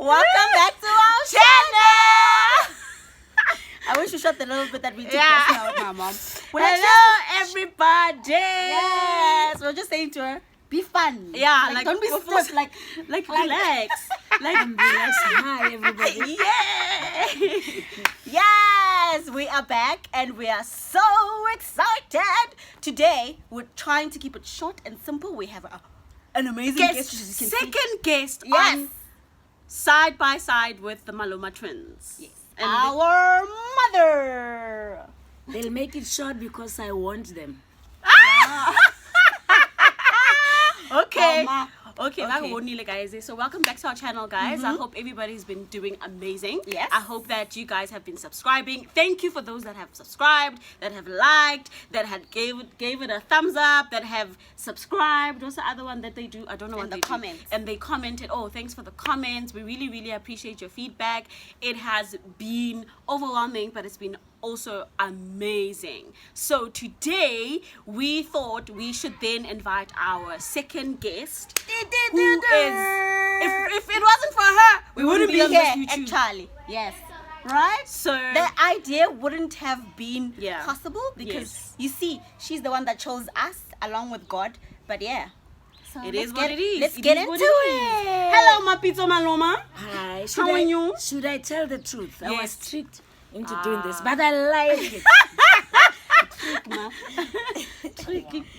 Welcome back to our channel. I wish you shot the little bit that we did just now with my mom. Hello, everybody. Yes, we're just saying to her, be fun. Yeah, like don't be stiff. Like relax. Relax. Hi, everybody. Yeah. Yes, we are back and we are so excited. Today, we're trying to keep it short and simple. We have an amazing guest. Second guest Yes. on side by side with the Maloma twins. Yes. And Our mother. They'll make it short because I want them. Okay. Ma. Okay, Okay. guys. So welcome back to our channel, guys. I hope everybody's been doing amazing. Yes. I hope that you guys have been subscribing. Thank you for those that have subscribed, that have liked, that had gave it a thumbs up, that have subscribed. What's the other one that they do? I don't know And what the they comments. do. And they commented. Oh, thanks for the comments. We really, really appreciate your feedback. It has been overwhelming, but it's been also amazing. So today we thought we should then invite our second guest, who is, if it wasn't for her, we wouldn't be on this here YouTube. Charlie. Yes. Right? So The idea wouldn't have been Yeah. possible because Yes. you see, she's the one that chose us along with God. But yeah. So it let's is what get- it is. Let's It get is into what it. is. Hello, Mapito Maloma. Hi. How are you? Should I tell the truth? I was Yes. tricked into doing this, but I like it.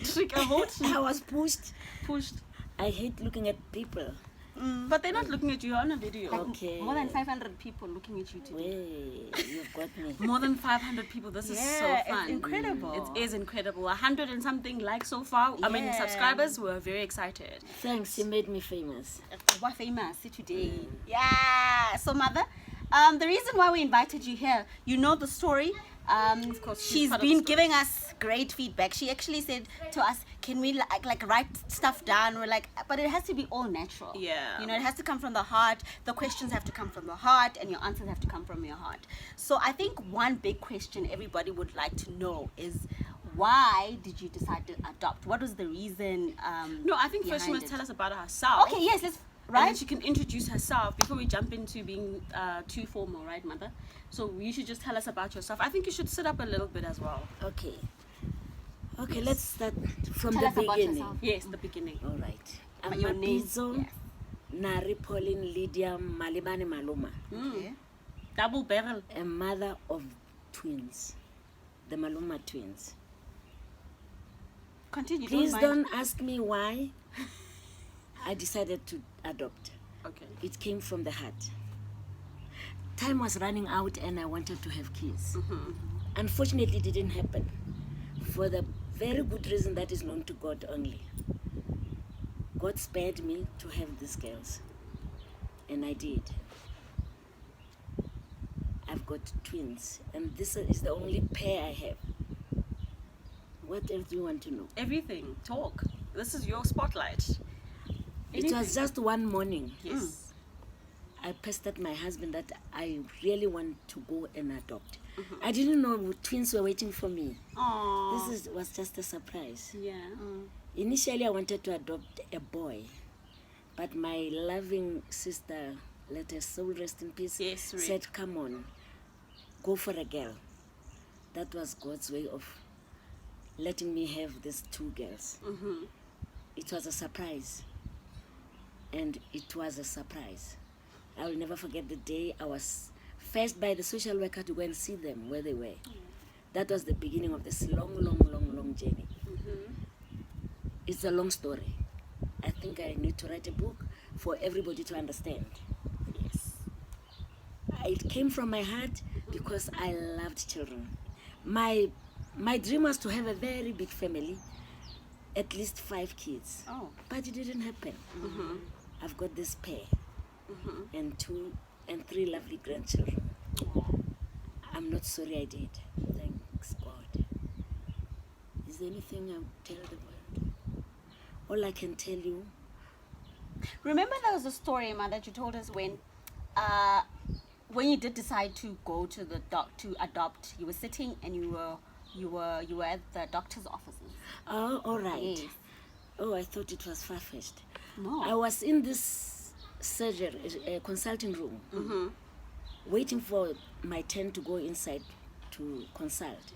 Trick a vote. I was pushed. Pushed. I hate looking at people. But they're not looking at you on a video. Okay. More than 500 people looking at you today. Wait, you've got me. More than 500 people. This is so Yeah, fun. it's incredible. It is incredible. 100 and something likes so far. I mean, Yeah. subscribers. We're very excited. Thanks, you made me famous. We're famous today. Yeah. So, mother, the reason why we invited you here, you know the story. Of course, she's she's part of been the story. giving us great feedback. She actually said to us, "Can we like write stuff down?" We're like, "But it has to be all natural. Yeah. You know, it has to come from the heart. The questions have to come from the heart, and your answers have to come from your heart." So, I think one big question everybody would like to know is, why did you decide to adopt? What was the reason? No, I think first she behind must it? tell us about herself. Okay. Yes. Let's. And then Right. she can introduce herself before we jump into being too formal, right, mother? So you should just tell us about yourself. I think you should sit up a little bit as well. Okay. Okay, let's start from Tell the us about beginning. yourself. Yes, the beginning. All right. I'm Your name. Mapizo, Yes. Nari Pauline Lydia Malibane Maloma, Okay. Double barrel. a mother of twins, the Maloma twins. Continue. Please mind. don't ask me why I decided to adopt. Okay. It came from the heart. Time was running out and I wanted to have kids. Unfortunately, it didn't happen for the very good reason that is known to God only. God spared me to have these girls, and I did. I've got twins, and this is the only pair I have. What else do you want to know? Everything. Talk. This is your spotlight. It was just one morning. Yes. I pestered my husband that I really want to go and adopt. I didn't know twins were waiting for me. Aww. Was just a surprise. Yeah. Initially, I wanted to adopt a boy, but my loving sister, let her soul rest in peace, Yes, Rick. said, "Come on, go for a girl." That was God's way of letting me have these two girls. It was a surprise, and it was a surprise. I will never forget the day I was first by the social worker to go and see them where they were. That was the beginning of this long, long, long, long journey. It's a long story. I think I need to write a book for everybody to understand. Yes. It came from my heart because I loved children. My dream was to have a very big family, at least 5 kids. Oh. But it didn't happen. I've got this pair and 2 and 3 lovely grandchildren. I'm not sorry I did. Thanks God. Is there anything I'll tell the world? All I can tell you, Remember, there was a story, Ma, that you told us when you did decide to go to the to adopt. You were sitting and you were at the doctor's offices. oh, all right. Yes. Oh, I thought it was far-fetched. No. I was in this surgery, a consulting room, waiting for my turn to go inside to consult.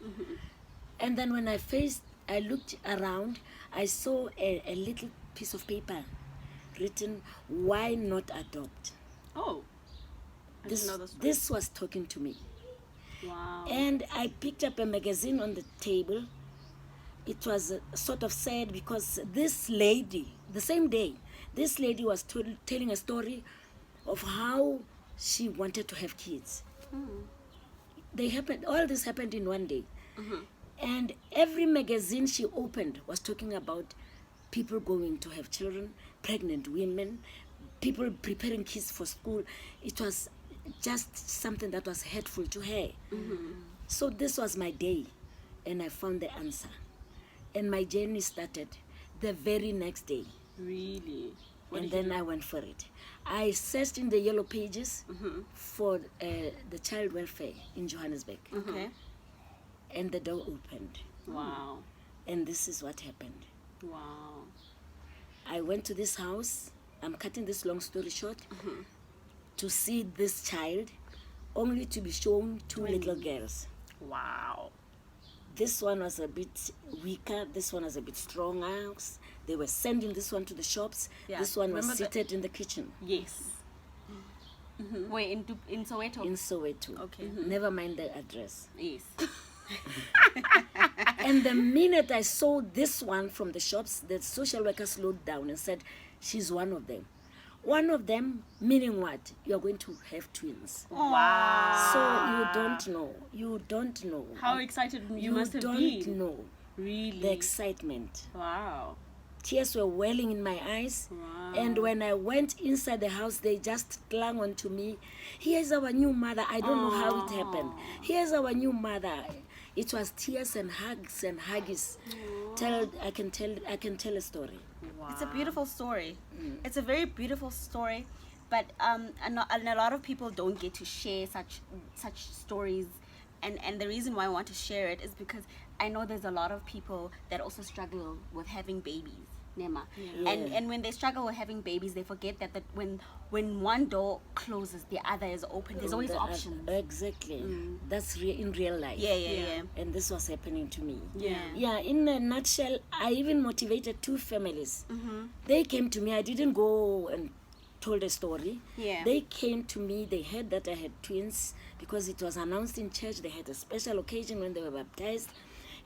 And then when I looked around, I saw a little piece of paper written, "Why not adopt?" Oh, I didn't know this. This was talking to me. Wow. And I picked up a magazine on the table. It was sort of sad because this lady, the same day, this lady was telling a story of how she wanted to have kids. All this happened in one day. And every magazine she opened was talking about people going to have children, pregnant women, people preparing kids for school. It was just something that was hurtful to her. So this was my day, and I found the answer. And my journey started the very next day. Really? And then I went for it. I searched in the yellow pages for the child welfare in Johannesburg. Okay. And the door opened. Wow. And this is what happened. Wow. I went to this house. I'm cutting this long story short. To see this child, only to be shown two little girls. Wow. This one was a bit weaker. This one was a bit stronger. They were sending this one to the shops. Yeah. This one was Remember seated in the kitchen Yes. Wait, in Soweto? in Soweto. Okay. Never mind the address. Yes. And the minute I saw this one from the shops, the social worker slowed down and said, "She's one of them." One of them, meaning what? You're going to have twins. Wow. So you don't know. You don't know. How excited you must have don't been. know Really? the excitement. Wow. Tears were welling in my eyes. Wow. And when I went inside the house, they just clung on to me. "Here's our new mother." I don't know how it happened. "Here's our new mother." It was tears and hugs and huggies. I can tell a story. Wow. It's a beautiful story. It's a very beautiful story, but and a lot of people don't get to share such stories, and the reason why I want to share it is because I know there's a lot of people that also struggle with having babies. Nema. Yeah. And when they struggle with having babies, they forget that when one door closes, the other is open. There's always options. Exactly. That's in real life. Yeah. And this was happening to me. Yeah. Yeah, in a nutshell, I even motivated two families. They came to me. I didn't go and told a story. Yeah. They came to me. They heard that I had twins because it was announced in church. They had a special occasion when they were baptized.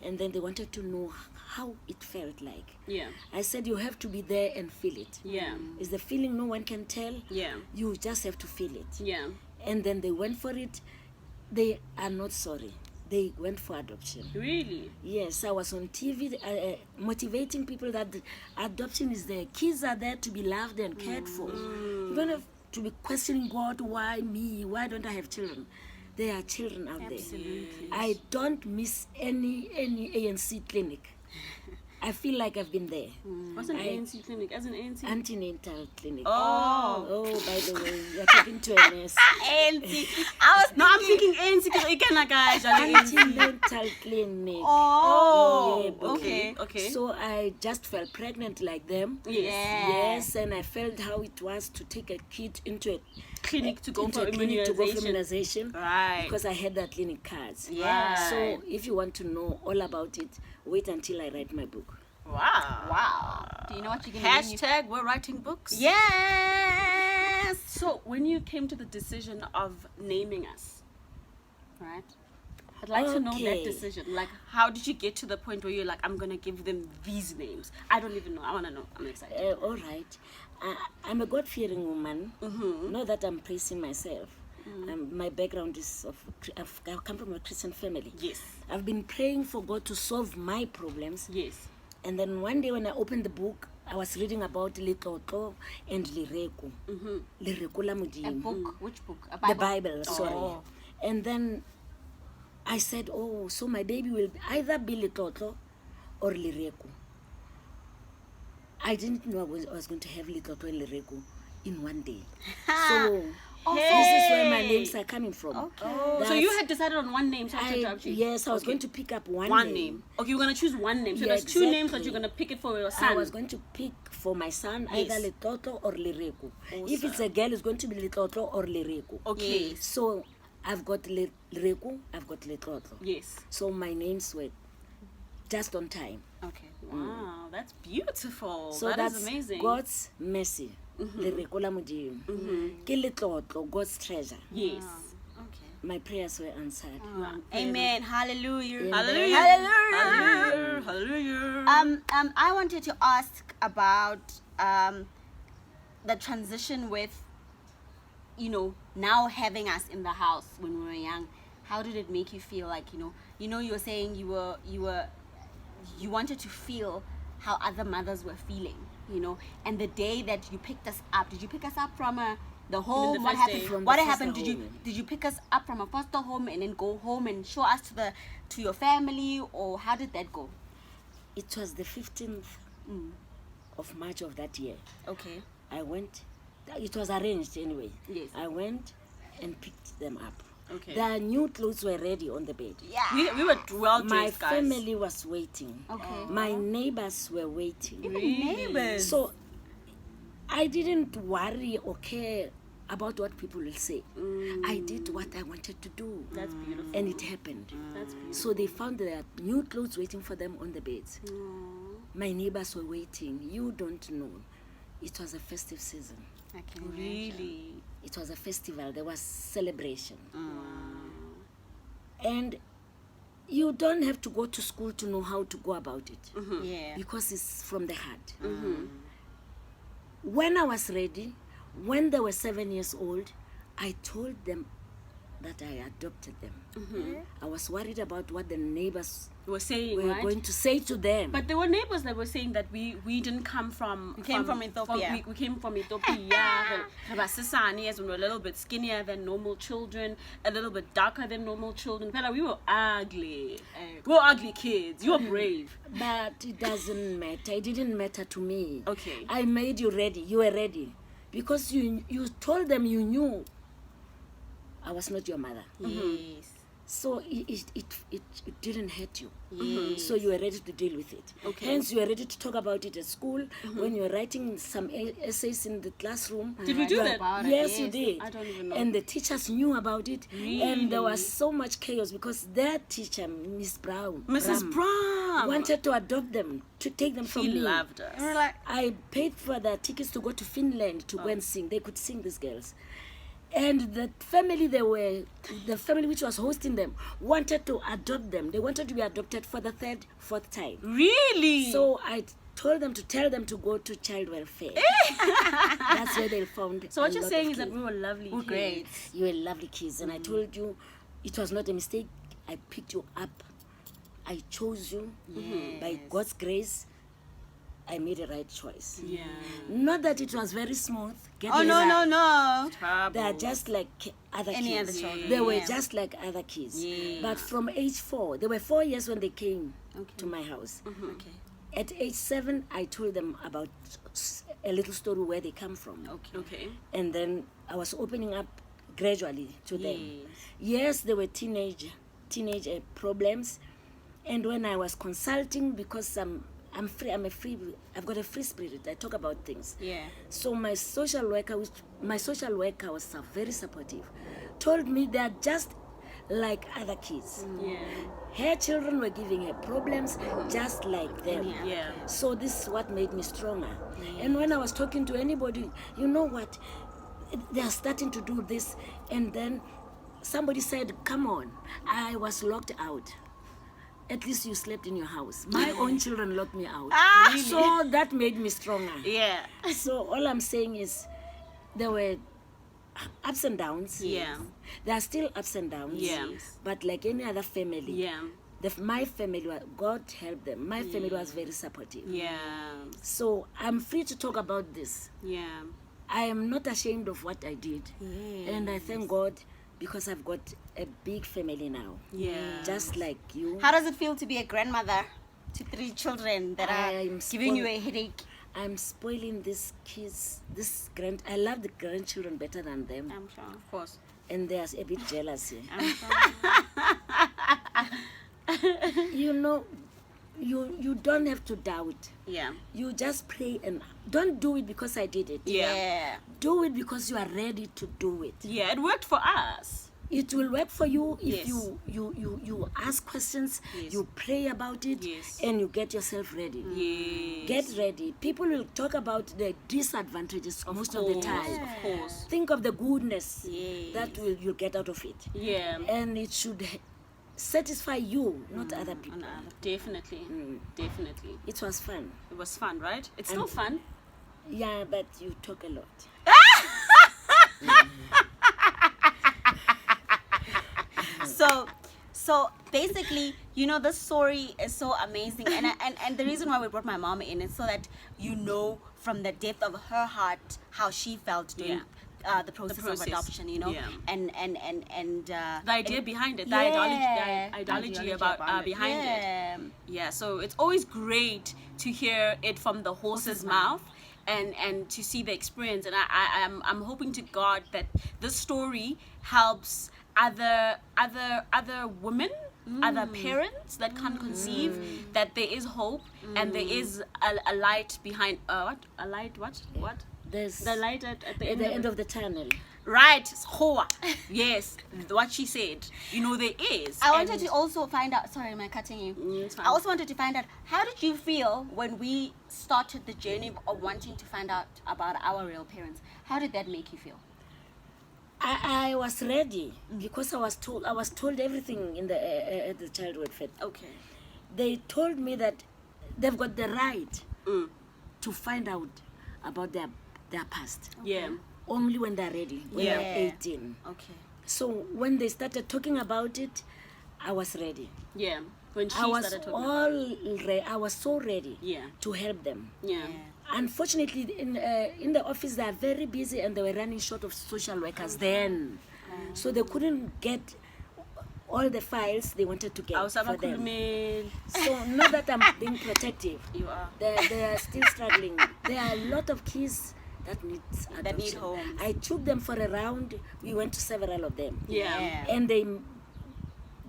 And then they wanted to know how it felt like. Yeah. I said, you have to be there and feel it. Yeah. It's the feeling no one can tell. Yeah. You just have to feel it. Yeah. And then they went for it. They are not sorry. They went for adoption. Really? Yes, I was on TV motivating people that adoption is there. Kids are there to be loved and cared for. You don't have to be questioning God, why me? Why don't I have children? There are children out Absolutely. there. I don't miss any ANC clinic. I feel like I've been there. What's an ANC clinic? As an ANC? Antenatal clinic. Oh. Oh, by the way, you're talking to a nurse. ANC. I was No, I'm thinking ANC because ikana guys are ANC. Antenatal clinic. Oh, Yeah, but- okay. Okay. So I just felt pregnant like them. Yes. Yes, and I felt how it was to take a kid into a Clinic to go into for a clinic to go for immunization. immunization. Right. Because I had that clinic cards. Yeah. So if you want to know all about it, wait until I write my book. Wow. Wow. Do you know what you're gonna do? Hashtag we're writing books. Yes. So when you came to the decision of naming us, right? I'd like to know that Okay. decision. Like, how did you get to the point where you're like, I'm gonna give them these names? I don't even know. I wanna know. I'm excited. All right. I'm a God-fearing woman. Mm-hmm. Not that I'm praising myself. My background is I come from a Christian family. Yes. I've been praying for God to solve my problems. Yes. And then one day when I opened the book, I was reading about Litlotlo and Lireku. Lireku la A Modimo. book? Which book? A The Bible, sorry. Oh. And then I said, oh, so my baby will either be Litlotlo or Lireku. I didn't know I was going to have Litlotlo and Lireku in one day. So This is where my names are coming from. Okay. So you had decided on one name, so I had to interrupt you. Yes, I was going to pick up one name. Okay, you're gonna choose one name. So Yeah, there's two names, but exactly. you're gonna pick it for your son. I was going to pick for my son either Yes. Letlotlo or Lereko. If it's a girl, it's going to be Letlotlo or Lereko. Okay. Yes. So I've got Lereko, I've got Letlotlo. Yes. So my names were just on time. Okay. Wow, that's beautiful. So That is that's amazing. God's mercy. Lereko la Modimo. Ke Letlotlo, God's treasure. Yes. Okay. My prayers were answered. Amen. Hallelujah. Hallelujah. Hallelujah. Hallelujah. I wanted to ask about the transition with, now having us in the house when we were young. How did it make you feel? Like, you were saying you wanted to feel how other mothers were feeling, and the day that you picked us up, did you pick us up from the home? the What first happened? day. From the What foster happened? home. Did you pick us up from a foster home and then go home and show us to your family, or how did that go? It was the 15th of March of that year. Okay. I went, it was arranged anyway. Yes. I went and picked them up. Okay. Their new clothes were ready on the bed. Yeah. We were well My dressed, guys. family was waiting. Okay. My neighbors were waiting. Neighbors. So I didn't worry or care about what people will say. I did what I wanted to do. That's beautiful. And it happened. That's beautiful. So they found their new clothes waiting for them on the beds. My neighbors were waiting. You don't know. It was a festive season. I can imagine. Really. It was a festival. There was celebration. And you don't have to go to school to know how to go about it. Yeah. Because it's from the heart. When I was ready, when they were 7 years old, I told them that I adopted them. I was worried about what the neighbors You were saying, were right? going to say to them. But there were neighbors that were saying that we didn't come from... We came from Ethiopia. We came from Ethiopia. As we were a little bit skinnier than normal children, a little bit darker than normal children. But we were ugly. We were ugly kids. You were brave. But it doesn't matter. It didn't matter to me. Okay. I made you ready. You were ready. Because you told them you knew I was not your mother. Yes. So it didn't hurt you. Yes. So you were ready to deal with it. Okay. Hence, you were ready to talk about it at school. When you were writing some essays in the classroom. Did we do you that? About it, Yes, you yes. did. I don't even know. And the teachers knew about it. And there was so much chaos because their teacher, Miss Brown, Mrs. Brown. wanted to adopt them, to take them from She me. loved us. We were like, I paid for their tickets to go to Finland to go and sing. They could sing, these girls. And the family which was hosting them wanted to adopt them. They wanted to be adopted for the third, fourth time. Really? So I told them to tell them to go to child welfare. That's where they found. So what a you're lot saying of is that kids. we were lovely kids. great. You were lovely kids, and I told you it was not a mistake. I picked you up. I chose you. By God's grace, I made the right choice. Yeah. Not that it was very smooth. oh, no. They are just like other Any kids. other children, They were yeah. just like other kids. Yeah. But from age 4, they were 4 years when they came to my house. Okay. At age 7, I told them about a little story where they come from. Okay. And then I was opening up gradually to them. Yes, there were teenage problems. And when I was consulting, because I've got a free spirit. I talk about things. Yeah. So my social worker was very supportive, told me they're just like other kids. Yeah. Her children were giving her problems just like them. Yeah. So this is what made me stronger. And when I was talking to anybody, you know what, they are starting to do this. And then somebody said, come on, I was locked out. At least you slept in your house. My own children locked me out. So that made me stronger. Yeah. So all I'm saying is there were ups and downs. Yeah. There are still ups and downs. Yeah. But like any other family, Yeah. my family, God helped them. My family was very supportive. Yeah. So I'm free to talk about this. Yeah. I am not ashamed of what I did. And I thank God because I've got a big family now. Yeah. Just like you. How does it feel to be a grandmother to 3 children that are I'm giving you spoiled. a headache? I'm spoiling these kids, I love the grandchildren better than them. I'm sure, of course. And they're a bit jealous here. I'm sure. You know, you don't have to doubt. Yeah. You just pray and don't do it because I did it. Yeah. Do it because you are ready to do it. Yeah, it worked for us. It will work for you if Yes. you ask questions, Yes. you pray about it, Yes. and you get yourself ready. Yes. Get ready. People will talk about the disadvantages most of the time. Of course. Think of the goodness Yes. that you'll get out of it. Yeah. And it should satisfy you, not other people. Definitely. Definitely. It was fun. It was fun, right? It's still And- fun. Yeah, but you talk a lot. So basically, you know, this story is so amazing, and the reason why we brought my mom in is so that you know from the depth of her heart how she felt during the process of adoption, you know, Yeah. and The idea behind it, the yeah, ideology about behind it. Yeah, so it's always great to hear it from the horse's mouth and to see the experience. And I'm hoping to God that this story helps other women, other parents that can't conceive, that there is hope and there is a light behind a light what There's the light at the at the end of the tunnel. right. Hoa. Yes, what she said. You know, there is. I wanted And- to also find out. Sorry, am I cutting you? It's fine. I also wanted to find out, how did you feel when we started the journey of wanting to find out about our real parents? How did that make you feel? I was ready because I was told everything in the at the child welfare. Okay. They told me that they've got the right to find out about their past Yeah. only when they're ready, when Yeah. they're 18. Okay. So when they started talking about it, I was ready. Yeah. When she I was started talking. I was so ready Yeah. to help them. Yeah. Unfortunately, in the office they are very busy and they were running short of social workers then, so they couldn't get all the files they wanted to get for them. Awusabakhulumeli. So not that I'm being protective, You are. they are still struggling. There are a lot of kids that need adoption. That need homes. I took them for a round. We went to several of them, Yeah. and they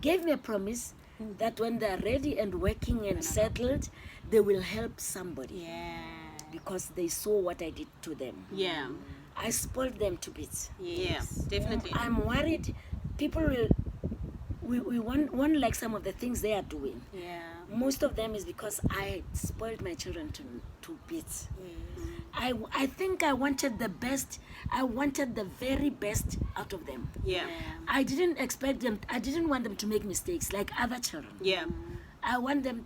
gave me a promise that when they are ready and working and settled, they will help somebody. Yeah. Because they saw what I did to them. Yeah. I spoiled them to bits. Yeah. Definitely. I'm worried people will we won't like some of the things they are doing. Yeah. Most of them is because I spoiled my children to bits. I think I wanted the best. I wanted the very best out of them. Yeah. I didn't expect them. I didn't want them to make mistakes like other children. Yeah. I wanted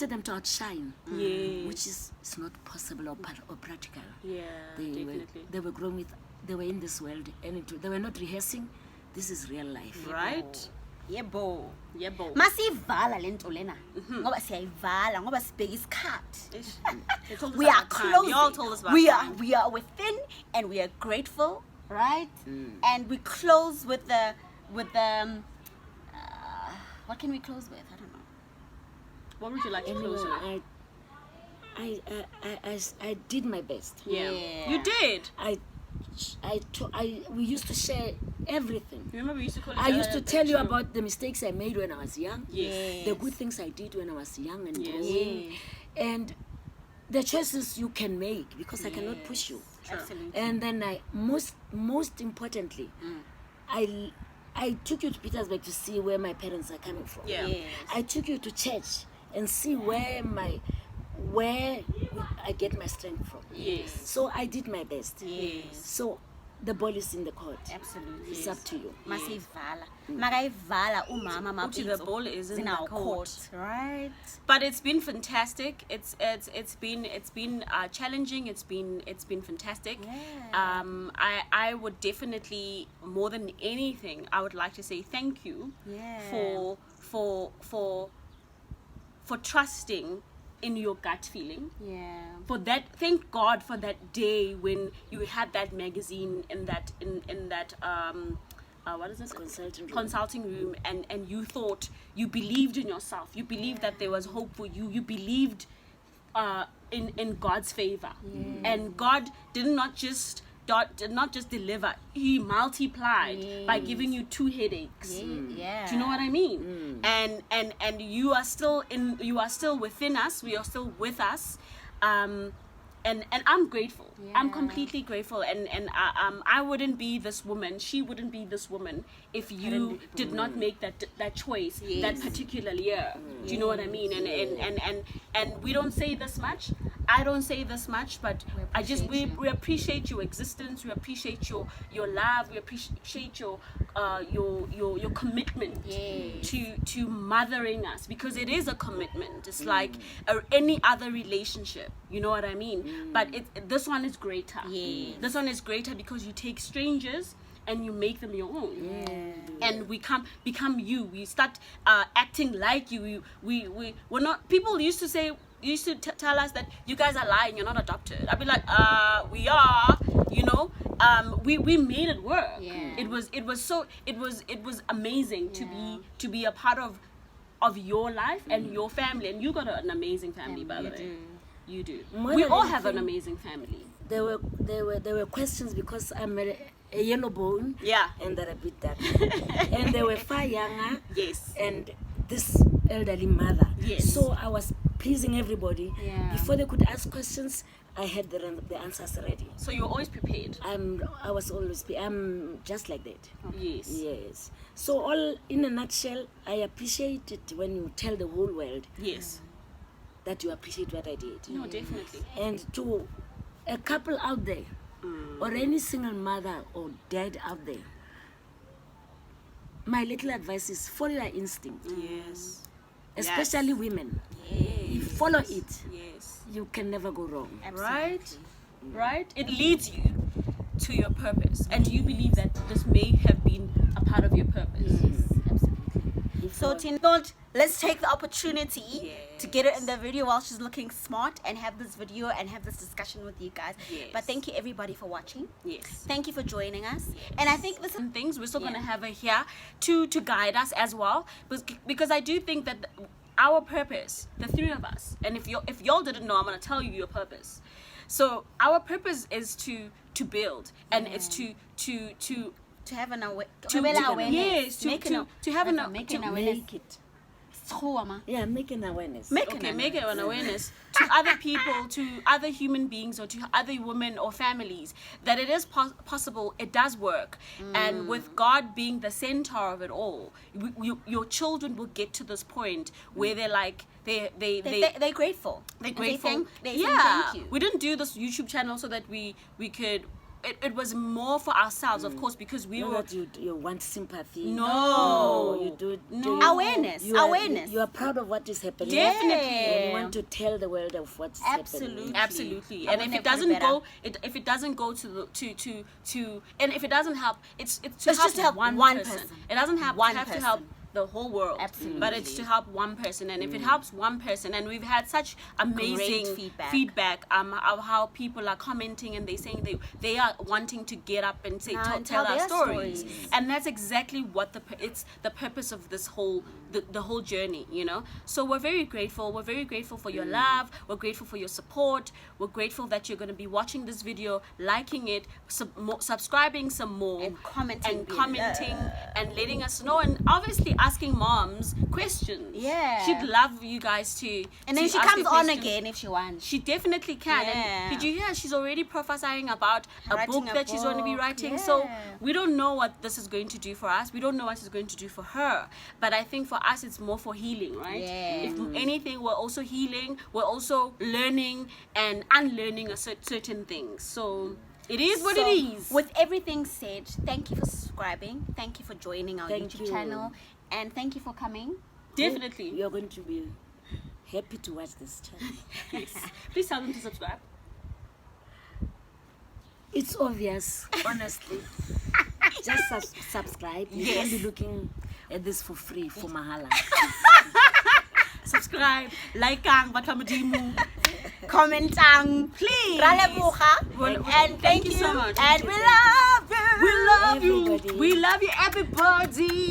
them to outshine, Yes. which is it's not possible or practical. Yeah. Definitely. They were grown with. They were in this world, and they were not rehearsing. This is real life. Right. Yebo. Yebo. Masiyivala lento lena. Ngoba siyayivala ngoba sibheka isikhathi. Ish. They told us We are about time. closing. Y'all told us about we time. are within, and we are grateful, right? And we close with the what can we close with? I don't know. What would you like to close with? I did my best. Yeah. Yeah. You did. We used to share everything. Remember we used to call each I used other to tell you true. about the mistakes I made when I was young. Yes. The good things I did when I was young and Yes. growing. And the choices you can make because I cannot push you. Sure. Absolutely. And then most importantly, I took you to Petersburg to see where my parents are coming from. Yeah. Yes. I took you to church and see where I get my strength from. Yes. So I did my best. Yes. So the ball is in the court. Absolutely. It's up to you. Masiyivala. Makayivala umama Uthi the mapitso ball is in our the court. right? But it's been fantastic. It's been challenging. It's been fantastic. Yeah. I would definitely, more than anything, I would like to say thank you Yeah. for trusting in your gut feeling. Yeah. For that, thank God for that day when you had that magazine in that what is this consulting room, and you thought, you believed in yourself, you believed that there was hope for you, you believed in God's favor, and God did not just deliver, he multiplied by giving you 2 headaches. Yeah. Do you know what I mean? And you are still within us, we are still with us, and I'm grateful. I'm completely grateful, and I wouldn't be this woman, she wouldn't be this woman if you did not make that choice that particular year. Do you know what I mean? And we don't say this much, I don't say this much, but we appreciate your existence, we appreciate your love, we appreciate your commitment to mothering us, because it is a commitment. It's like any other relationship, you know what I mean? But this one is greater. This one is greater because you take strangers and you make them your own, and we become you. We start acting like you. We're not. People used to tell us that you guys are lying, you're not adopted. I'd be like, we are, you know. We made it work. It was amazing to be a part of your life and your family, and you got an amazing family, by the way. You do. We all have an amazing family. There were questions because I'm a yellow bone. Yeah. And they're a bit dark. And they were far younger. Yes. And this elderly mother. Yes. So I was pleasing everybody. Yeah. Before they could ask questions, I had the answers ready. So you're always prepared. I'm just like that. Yes. Yes. So all in a nutshell, I appreciate it when you tell the whole world Yes. that you appreciate what I did. No, definitely. And to a couple out there, or any single mother or dad out there, my little advice is follow your instinct. Yes. Especially women. You follow it, Yes. you can never go wrong. Right? Right? It leads you to your purpose, and you believe that this may have been a part of your purpose. So Tin thought, let's take the opportunity Yes. to get her in the video while she's looking smart and have this video and have this discussion with you guys. Yes. But thank you everybody for watching. Yes. Thank you for joining us. And I think this is Some things we're still going to have her here to guide us as well, because I do think that our purpose, the 3 of us, and if y'all didn't know, I'm going to tell you your purpose. So our purpose is to build, and it's to have an awareness. yes, to have an make to an awareness. Make it. Yeah, make an awareness. make it an awareness to other people, to other human beings, or to other women or families, that it is possible, it does work. And with God being the center of it all, your children will get to this point where they're like, they're grateful. They're grateful. They say thank you. We didn't do this YouTube channel so that we could. It was more for ourselves, of course, because we Not were. that you want sympathy. No. You do. No. Awareness. You are proud of what is happening. Definitely. And you want to tell the world of what's happening. Absolutely. I And wouldn't if it have put it doesn't better. go, if it doesn't go and if it doesn't help, it's to It's just to help one one person. person. It doesn't have One to person. help the whole world. Absolutely. But it's to help one person, and if it helps one person, and we've had such amazing feedback of how people are commenting, and they're saying they are wanting to get up and say tell our their stories. stories. And that's exactly what it's the purpose of this whole the whole journey, you know. So we're very grateful for your love, we're grateful for your support, we're grateful that you're going to be watching this video, liking it, subscribing some more, And commenting and letting us know, and obviously asking moms questions. Yeah. She'd love you guys to. And then to she ask comes her on questions. again if she wants. She definitely can. Yeah. And did you hear? She's already prophesying about a Writing book a that she's going to be book. writing. So Yeah. we don't know what this is going to do for us. We don't know what it's going to do for her. But I think for us, it's more for healing, right? Yeah. If anything, we're also healing. We're also learning and unlearning certain things. So it is what it is. With everything said, thank you for subscribing. Thank you for joining our Thank YouTube you. channel. And thank you for coming. Definitely. You're going to be happy to watch this channel. Yes. Please tell them to subscribe. It's obvious, honestly. Just subscribe. You Yes. won't be looking at this for free, for mahala. Subscribe. Like Batamadimu. Commentang. Please. Raleboga. And thank you so much. And we love you. We love you. Everybody. We love you, everybody.